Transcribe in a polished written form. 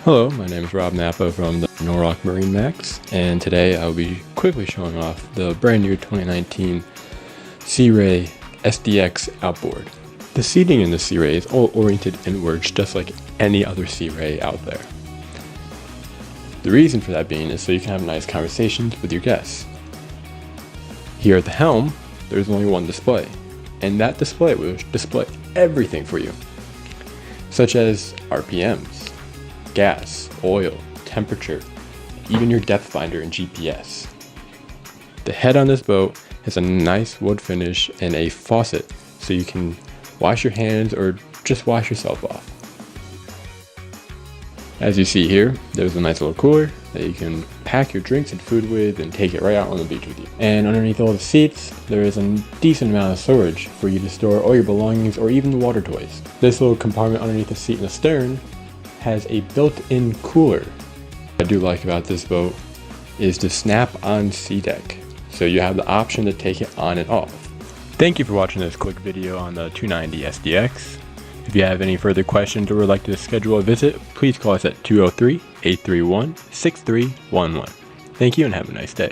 Hello, my name is Rob Napa from the MarineMax, and today I will be quickly showing off the brand new 2019 Sea Ray Sdx outboard. The seating in the Sea Ray is all oriented inwards, just like any other Sea Ray out there. The reason for that being is so you can have nice conversations with your guests. Here at the Helm, there's only one display, and that display will display everything for you, such as RPMs, gas, oil, temperature, even your depth finder and GPS. The head on this boat has a nice wood finish and a faucet so you can wash your hands or just wash yourself off. As you see here, there's a nice little cooler that you can pack your drinks and food with and take it right out on the beach with you. And underneath all the seats, there is a decent amount of storage for you to store all your belongings or even the water toys. This little compartment underneath the seat in the stern has a built-in cooler. What I do like about this boat is the snap-on sea deck, so you have the option to take it on and off. Thank you for watching this quick video on the 290 SDX. If you have any further questions or would like to schedule a visit, please call us at 203-831-6311. Thank you and have a nice day.